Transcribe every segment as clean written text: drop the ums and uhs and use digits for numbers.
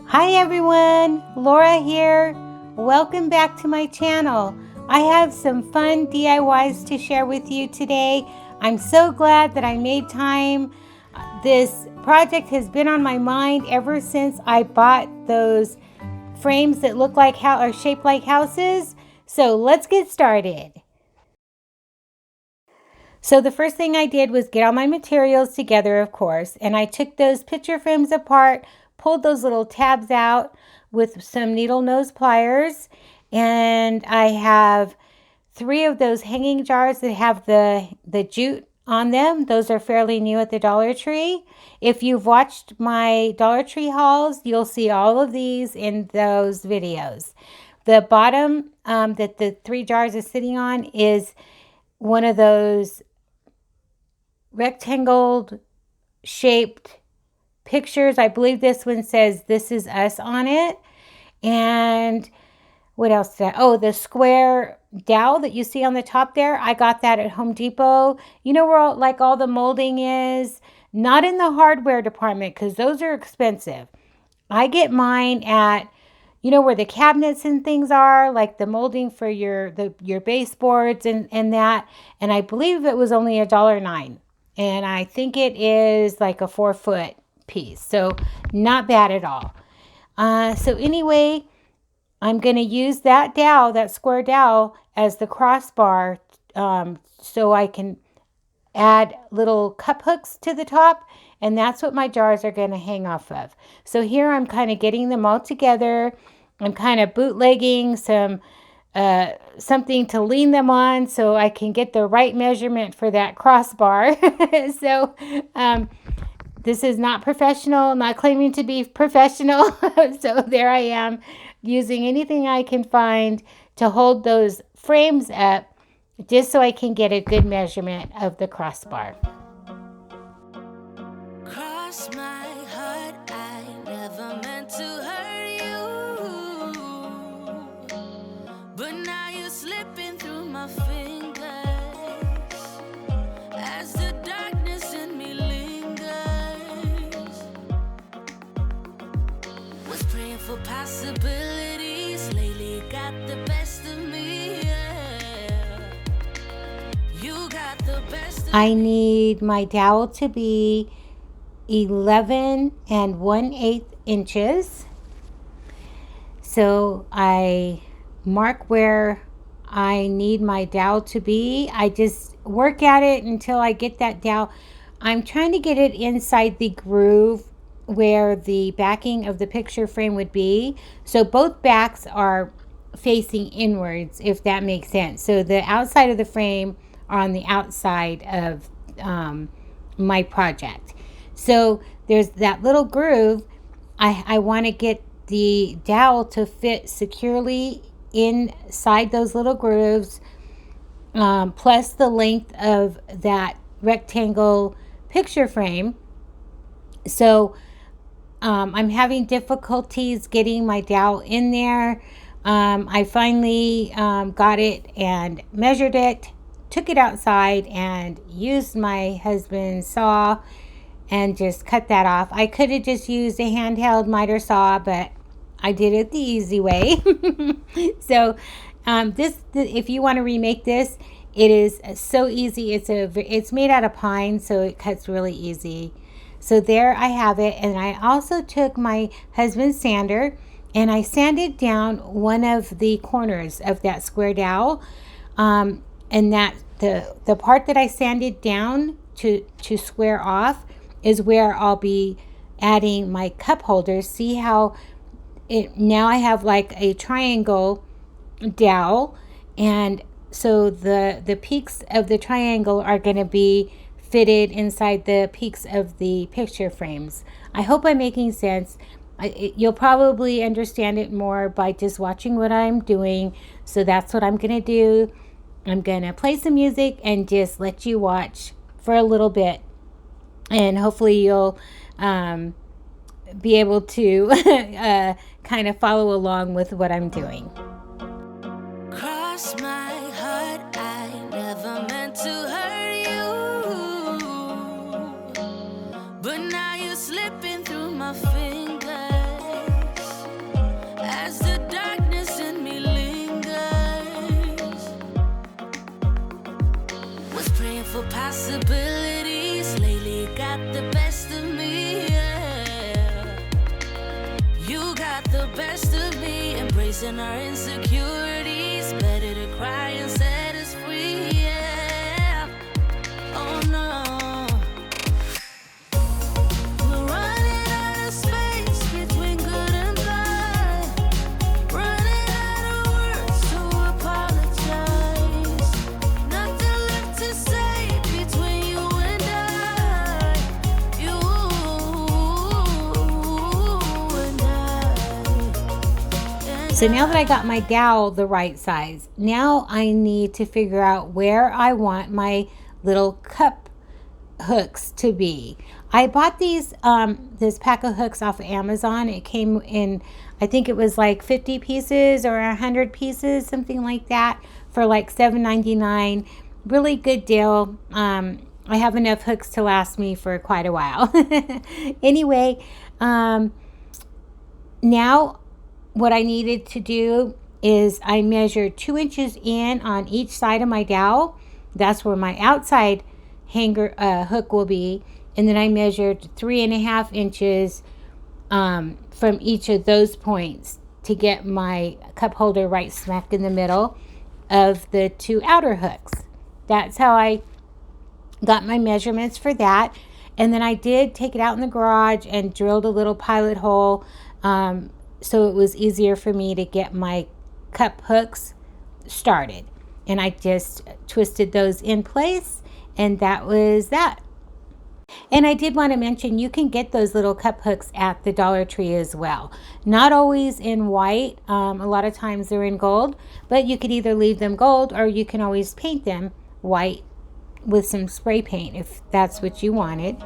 Hi everyone, Laura here. Welcome back to my channel. I have some fun DIYs to share with you today. I'm so glad that I made time. This project has been on my mind ever since I bought those frames that look like are shaped like houses. So let's get started. So the first thing I did was get all my materials together, of course, and I took those picture frames apart, pulled those little tabs out with some needle nose pliers, and I have 3 of those hanging jars that have the jute on them. Those are fairly new at the Dollar Tree. If you've watched my Dollar Tree hauls, you'll see all of these in those videos. The bottom that the 3 jars are sitting on is one of those rectangle shaped pictures. I believe this one says "This is us" on it. And what else did the square dowel that you see on the top there, I got that at Home Depot. You know where all the molding is? Not in the hardware department because those are expensive. I get mine at where the cabinets and things are, like the molding for your baseboards and that. And I believe it was only $1.09. And I think it is like a 4-foot piece. So not bad at all. So anyway, I'm going to use that dowel, that square dowel, as the crossbar so I can add little cup hooks to the top, and that's what my jars are going to hang off of. So here I'm kind of getting them all together. I'm kind of bootlegging something to lean them on so I can get the right measurement for that crossbar. So this is not professional, not claiming to be professional. So there I am using anything I can find to hold those frames up just so I can get a good measurement of the crossbar. Cross my heart, I never meant to hurt you, but now you're slipping through my fingers as the darkness in me lingers. Was praying for possibilities, lately got the best of me, yeah. You got the best of I need my dowel to be 11 1/8 inches. So I mark where I need my dowel to be. I just work at it until I get that dowel. I'm trying to get it inside the groove where the backing of the picture frame would be. So both backs are facing inwards, if that makes sense. So the outside of the frame are on the outside of my project. So there's that little groove. I want to get the dowel to fit securely inside those little grooves, plus the length of that rectangle picture frame. So I'm having difficulties getting my dowel in there. I finally got it and measured it, took it outside, and used my husband's saw and just cut that off. I could have just used a handheld miter saw, but I did it the easy way. So if you want to remake this, it is so easy. It's made out of pine, so it cuts really easy. So there I have it. And I also took my husband's sander and I sanded down one of the corners of that square dowel. And that the part that I sanded down to square off is where I'll be adding my cup holders. See how now I have like a triangle dowel, and so the peaks of the triangle are going to be fitted inside the peaks of the picture frames. I hope I'm making sense. You'll probably understand it more by just watching what I'm doing. So that's what I'm going to do. I'm going to play some music and just let you watch for a little bit. And hopefully you'll be able to kind of follow along with what I'm doing. cross my heart, I never meant to hurt you, but now you're slipping through my fingers You got the best of me, embracing our insecurities. Better to cry and set us free, yeah. Oh no. We're running out of space between good and bad. Running out of words to apologize. Nothing left to say between you and I. You and I. So now that I got my dowel the right size, now I need to figure out where I want my little cup hooks to be. I bought these this pack of hooks off of Amazon. It came in, I think it was like 50 pieces or 100 pieces, something like that, for like $7.99. Really good deal. I have enough hooks to last me for quite a while. Anyway, now what I needed to do is I measured 2 inches in on each side of my dowel. That's where my outside hanger hook will be. And then I measured 3.5 inches from each of those points to get my cup holder right smack in the middle of the 2 outer hooks. That's how I got my measurements for that. And then I did take it out in the garage and drilled a little pilot hole, so it was easier for me to get my cup hooks started. And I just twisted those in place, and that was that. And I did want to mention, you can get those little cup hooks at the Dollar Tree as well. Not always in white. A lot of times they're in gold, but you could either leave them gold or you can always paint them white with some spray paint if that's what you wanted.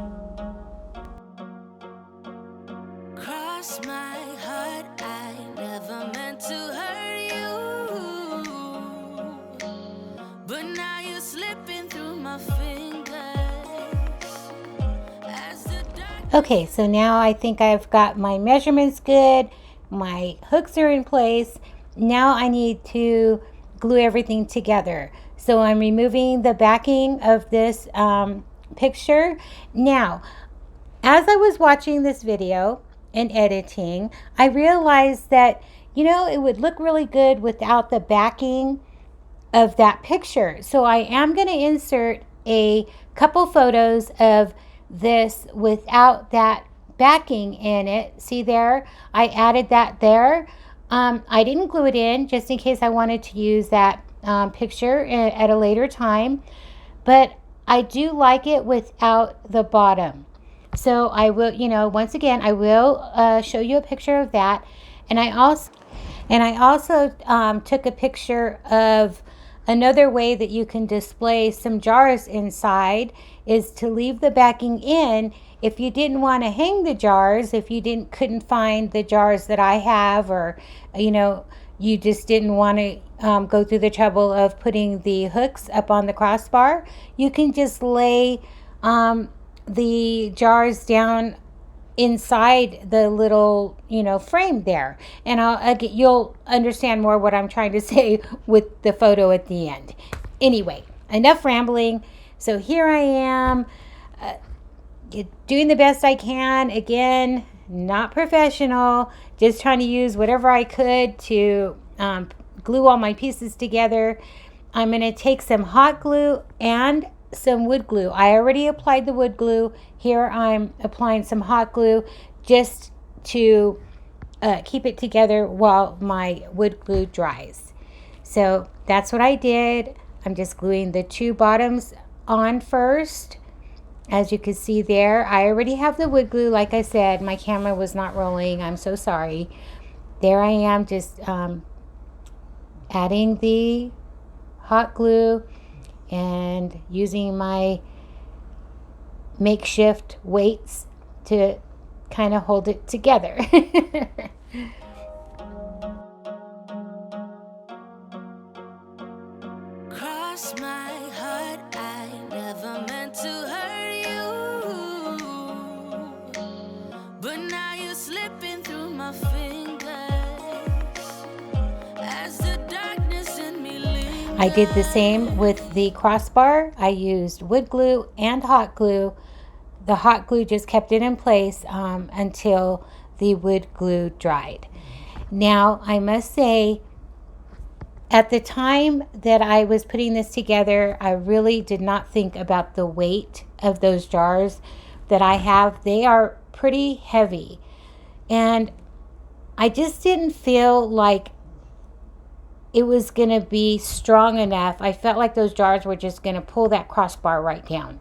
Cross my heart, I never meant to hurt you, but now you're slipping through my fingers. Okay, so now I think I've got my measurements good. My hooks are in place. Now I need to glue everything together. So I'm removing the backing of this picture. Now, as I was watching this video and editing, I realized that, it would look really good without the backing of that picture. So I am going to insert a couple photos of this without that backing in it. See there? I added that there. I didn't glue it in just in case I wanted to use that picture at a later time, but I do like it without the bottom. So I will, once again, I will show you a picture of that. And I also took a picture of another way that you can display some jars inside is to leave the backing in. If you didn't want to hang the jars, if you couldn't find the jars that I have, or you just didn't want to go through the trouble of putting the hooks up on the crossbar, you can just lay the jars down inside the little frame there, and you'll understand more what I'm trying to say with the photo at the end. Anyway, enough rambling. So here I am, doing the best I can. Again, not professional, just trying to use whatever I could to glue all my pieces together. I'm going to take some hot glue and some wood glue. I already applied the wood glue. Here I'm applying some hot glue just to keep it together while my wood glue dries. So that's what I did. I'm just gluing the 2 bottoms on first. As you can see there, I already have the wood glue. Like I said, my camera was not rolling. I'm so sorry. There I am, just adding the hot glue and using my makeshift weights to kind of hold it together. Cross my heart, I never meant to hurt you, but now you're slipping through my fingers as the darkness in me lingers. I did the same with the crossbar. I used wood glue and hot glue. The hot glue just kept it in place until the wood glue dried. Now, I must say, at the time that I was putting this together, I really did not think about the weight of those jars that I have. They are pretty heavy. And I just didn't feel like it was going to be strong enough. I felt like those jars were just going to pull that crossbar right down.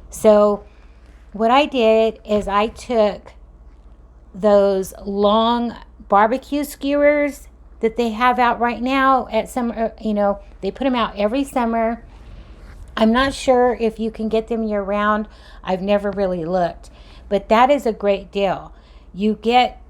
So what I did is I took those long barbecue skewers that they have out right now at summer, they put them out every summer. I'm not sure if you can get them year round. I've never really looked, but that is a great deal. You get,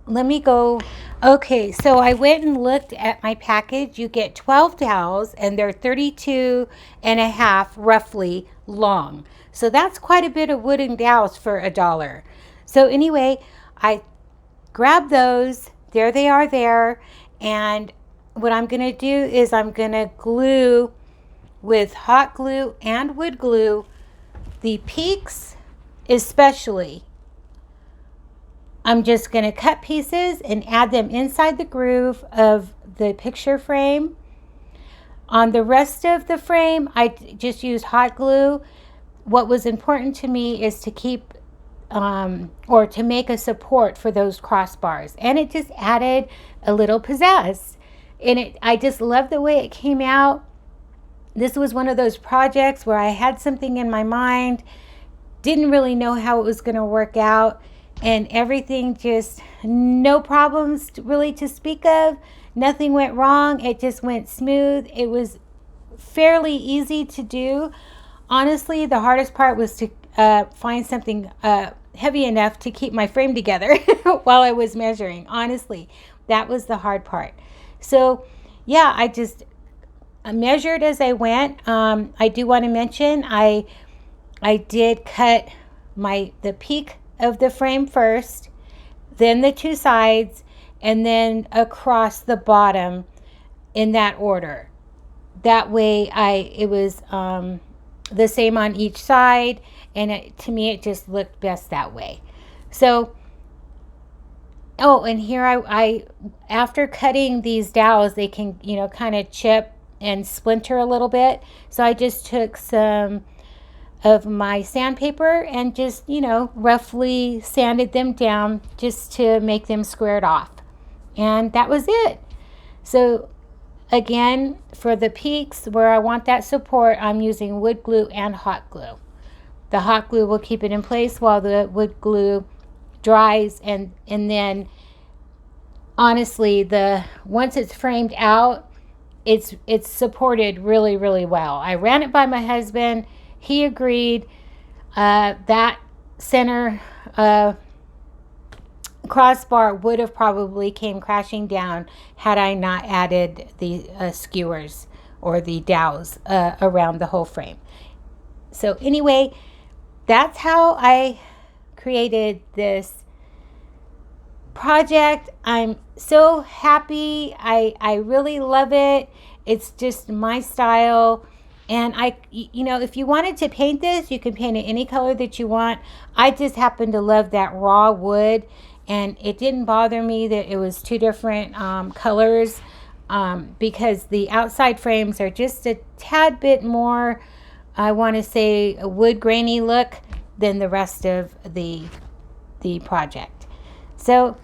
let me go. Okay, so I went and looked at my package. You get 12 dowels, and they're 32 and a half roughly long. So that's quite a bit of wooden dowels for $1. So anyway, I grabbed those. There they are there. And what I'm going to do is I'm going to glue with hot glue and wood glue the peaks especially. I'm just going to cut pieces and add them inside the groove of the picture frame. On the rest of the frame, I just used hot glue. What was important to me is to keep or to make a support for those crossbars. And it just added a little pizzazz. And I just love the way it came out. This was one of those projects where I had something in my mind, didn't really know how it was going to work out, and everything just, no problems really to speak of. Nothing went wrong. It just went smooth. It was fairly easy to do. Honestly, the hardest part was to find something heavy enough to keep my frame together while I was measuring. Honestly, that was the hard part. So yeah, I measured as I went. I do want to mention I did cut the peak of the frame first, then the two sides, and then across the bottom in that order. That way it was the same on each side, and to me it just looked best that way. So and here I after cutting these dowels, they can kind of chip and splinter a little bit. So I just took some of my sandpaper and just roughly sanded them down just to make them squared off, and that was it. So again, for the peaks where I want that support, I'm using wood glue and hot glue. The hot glue will keep it in place while the wood glue dries, and then honestly, once it's framed out, it's supported really, really well. I ran it by my husband. He agreed. That center crossbar would have probably came crashing down had I not added the skewers or the dowels around the whole frame. So anyway, that's how I created this project. I'm so happy. I really love it. It's just my style. And if you wanted to paint this, you can paint it any color that you want. I just happen to love that raw wood, and it didn't bother me that it was two different colors, because the outside frames are just a tad bit more, I want to say, a wood grainy look than the rest of the project. So,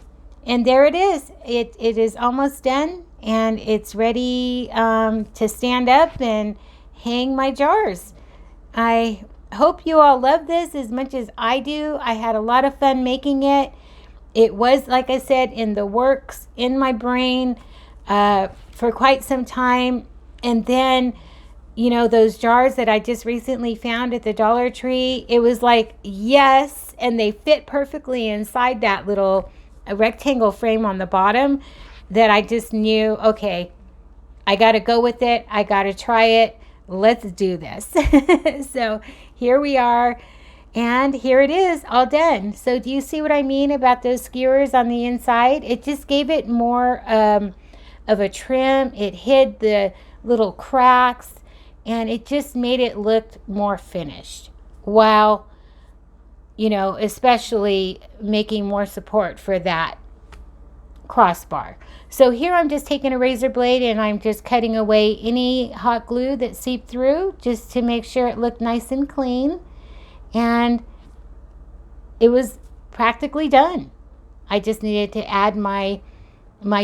and there it is. It is almost done, and it's ready to stand up and hang my jars. I hope you all love this as much as I do. I had a lot of fun making it. It was, like I said, in the works, in my brain for quite some time. And then, those jars that I just recently found at the Dollar Tree, it was like, yes, and they fit perfectly inside that little rectangle frame on the bottom, that I just knew, okay, I got to go with it. I got to try it. Let's do this. So here we are, and here it is, all done. So do you see what I mean about those skewers on the inside? It just gave it more of a trim. It hid the little cracks, and it just made it look more finished, while especially making more support for that crossbar. So here I'm just taking a razor blade and I'm just cutting away any hot glue that seeped through just to make sure it looked nice and clean. And it was practically done. I just needed to add my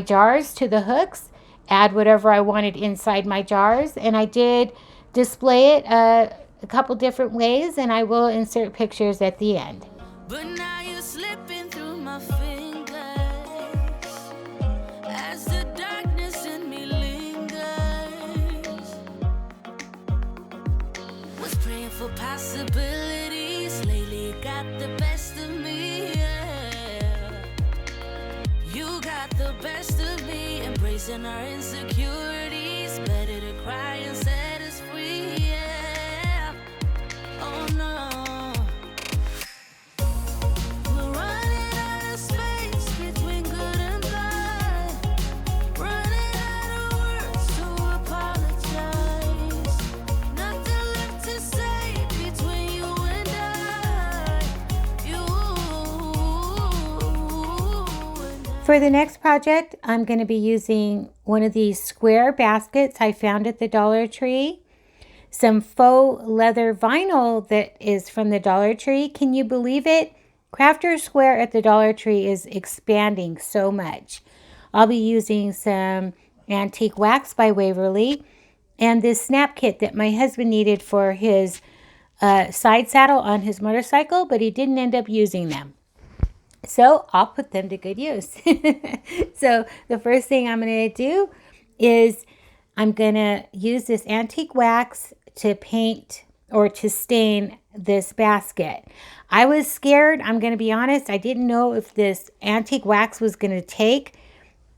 jars to the hooks, add whatever I wanted inside my jars, and I did display it a couple different ways, and I will insert pictures at the end. But now you're slipping through my fingers as the darkness in me lingers. Was praying for possibilities, lately got the best of me, yeah. You got the best of me, embracing our insecurities. Better to cry and set us free, yeah. Oh no. We're running out of space between good and bad. Running out of words to apologize. Nothing left to say between you and I. You and I. For the next project, I'm going to be using one of these square baskets I found at the Dollar Tree. Some faux leather vinyl that is from the Dollar Tree. Can you believe it? Crafter Square at the Dollar Tree is expanding so much. I'll be using some antique wax by Waverly and this snap kit that my husband needed for his side saddle on his motorcycle, but he didn't end up using them. So I'll put them to good use. So the first thing I'm going to do is I'm going to use this antique wax to paint or to stain this basket. I was scared. I'm going to be honest. I didn't know if this antique wax was going to take.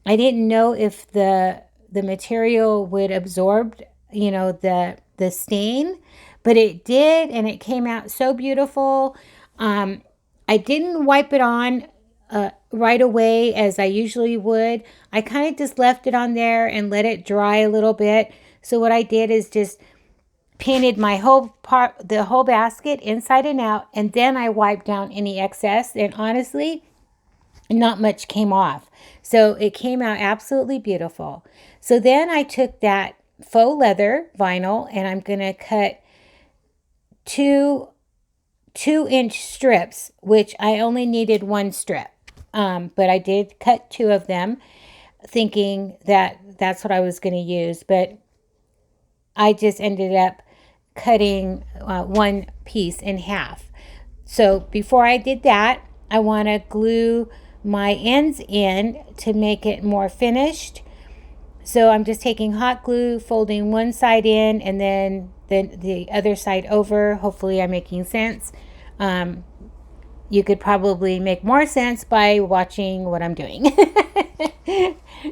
I didn't know if the material would absorb, the stain, but it did, and it came out so beautiful. I didn't wipe it on right away as I usually would. I kind of just left it on there and let it dry a little bit. So what I did is just painted the whole basket inside and out, and then I wiped down any excess, and honestly, not much came off. So it came out absolutely beautiful. So then I took that faux leather vinyl and I'm going to cut two 2-inch strips, which I only needed one strip. But I did cut 2 of them thinking that that's what I was going to use. But I just ended up cutting one piece in half. So before I did that, I want to glue my ends in to make it more finished. So I'm just taking hot glue, folding one side in, and then the other side over. Hopefully I'm making sense. You could probably make more sense by watching what I'm doing.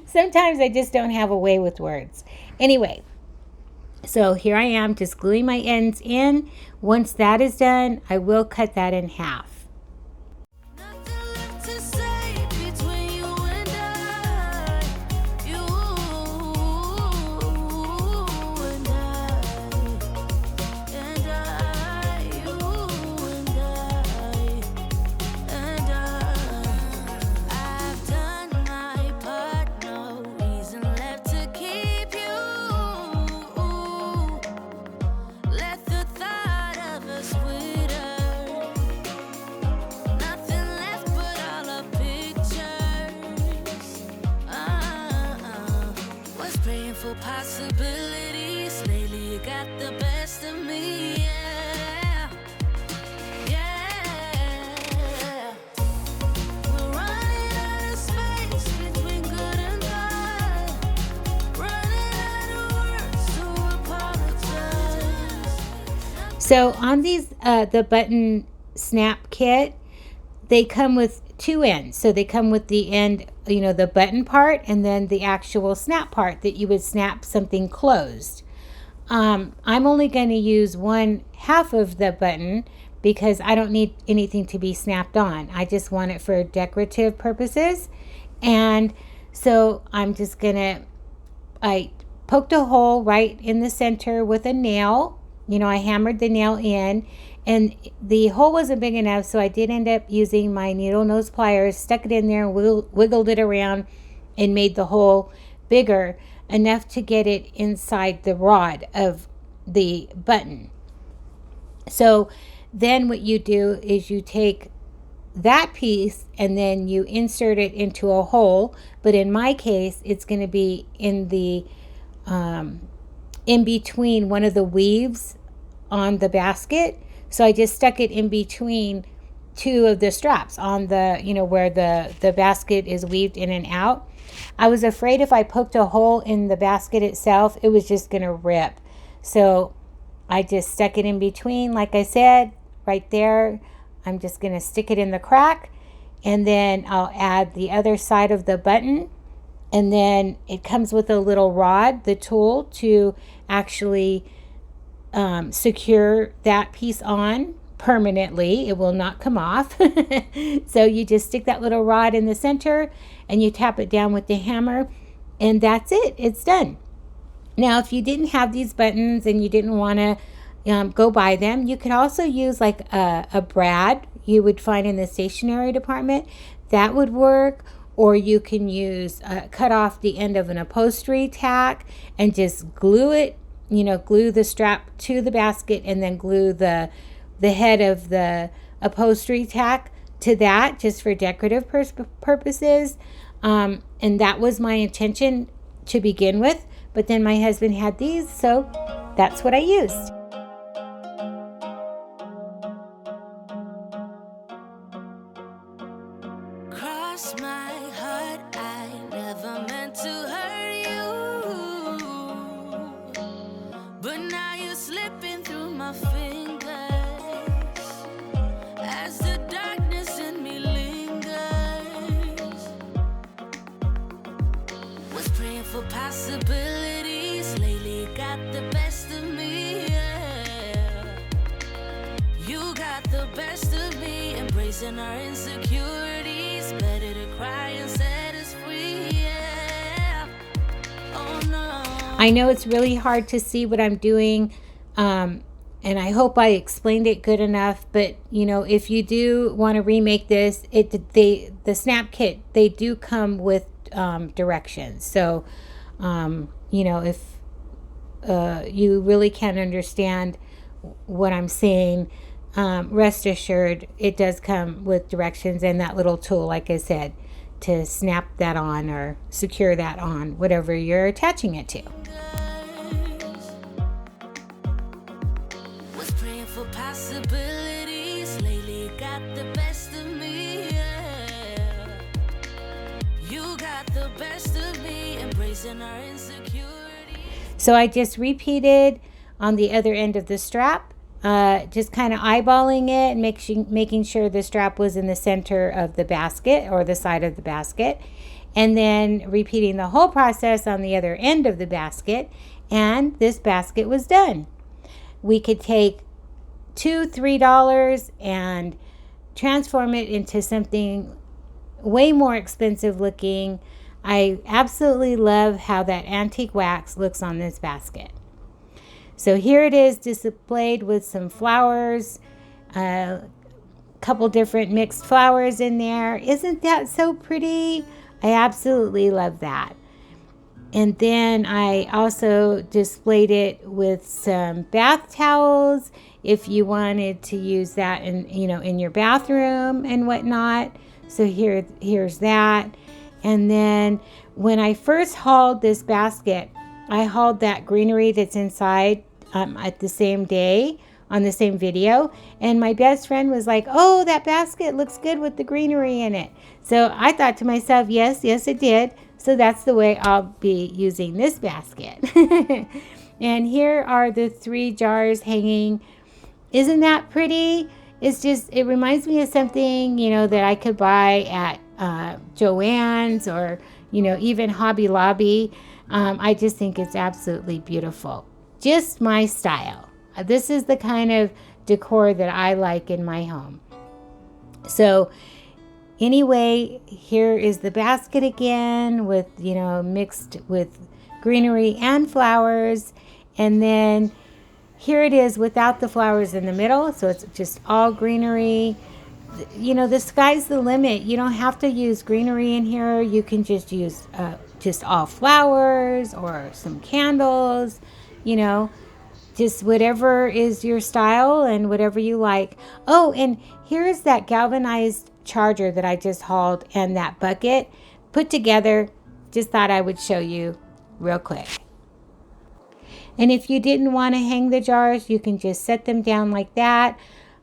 Sometimes I just don't have a way with words. Anyway, so here I am just gluing my ends in. Once that is done, I will cut that in half. Nothing left to say between you and I. You and I. You and I. I've done my part, no reason left to keep you. Let the thought of us wither. Nothing left but all our pictures. Was praying for possibilities. Lately you got the best of me, yeah. Yeah. We're running out of space between good and bad. Running out of words to apologize. So on these, the button snap kit, they come with 2 ends. So they come with the end, the button part, and then the actual snap part that you would snap something closed. I'm only going to use one half of the button because I don't need anything to be snapped on. I just want it for decorative purposes. And so I'm just going to, I poked a hole right in the center with a nail. I hammered the nail in, And the hole wasn't big enough, so I did end up using my needle nose pliers, stuck it in there, and wiggled it around and made the hole bigger enough to get it inside the rod of the button. So then what you do is you take that piece and then you insert it into a hole, but in my case it's going to be in the in between one of the weaves on the basket. So I just stuck it in between two of the straps on the, where the basket is weaved in and out. I was afraid if I poked a hole in the basket itself, it was just going to rip. So I just stuck it in between, like I said, right there. I'm just going to stick it in the crack, and then I'll add the other side of the button. And then it comes with a little rod, the tool, to actually secure that piece on permanently. It will not come off. So you just stick that little rod in the center and you tap it down with the hammer, and that's it. It's done. Now, if you didn't have these buttons and you didn't want to go buy them, you could also use like a brad you would find in the stationery department. That would work. Or you can use cut off the end of an upholstery tack and just glue it, glue the strap to the basket, and then glue the head of the upholstery tack to that, just for decorative purposes. And that was my intention to begin with. But then my husband had these, so that's what I used. Cross my heart, I never meant to hurt you, but now you're slipping through my fingers as the darkness in me lingers. Was praying for possibilities, lately got the best of me, yeah. You got the best of me, embracing our insecurities. Better to cry and set us free, yeah. Oh no. I know it's really hard to see what I'm doing, and I hope I explained it good enough. But if you do want to remake this, the snap kit, they do come with directions. So if you really can't understand what I'm saying, rest assured it does come with directions and that little tool, like I said, to snap that on or secure that on whatever you're attaching it to. Was praying for possibilities, lately got the best of me, yeah. You got the best of me, embracing our insecurities. So I just repeated on the other end of the strap, just kind of eyeballing it and making sure the strap was in the center of the basket or the side of the basket, and then repeating the whole process on the other end of the basket, and this basket was done. We could take $2-3 and transform it into something way more expensive looking. I absolutely love how that antique wax looks on this basket. So here it is displayed with some flowers, a couple different mixed flowers in there. Isn't that so pretty? I absolutely love that. And then I also displayed it with some bath towels if you wanted to use that in your bathroom and whatnot. So here's that. And then when I first hauled this basket, I hauled that greenery that's inside at the same day on the same video, and my best friend was like, "Oh, that basket looks good with the greenery in it." So I thought to myself, yes, it did. So that's the way I'll be using this basket. And here are the 3 jars hanging. Isn't that pretty? It reminds me of something, that I could buy at Joann's or, even Hobby Lobby. I just think it's absolutely beautiful. Just my style. This is the kind of decor that I like in my home. So anyway, here is the basket again with, mixed with greenery and flowers. And then here it is without the flowers in the middle. So it's just all greenery. You know, the sky's the limit. You don't have to use greenery in here. You can just use just all flowers or some candles, you know, just whatever is your style and whatever you like. Oh, and here's that galvanized charger that I just hauled and that bucket put together. Just thought I would show you real quick. And if you didn't want to hang the jars, you can just set them down like that.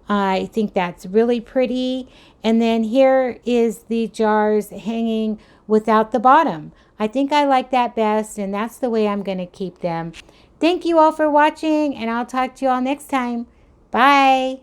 I think that's really pretty. And then here is the jars hanging without the bottom. I think I like that best, and that's the way I'm going to keep them. Thank you all for watching, and I'll talk to you all next time. Bye.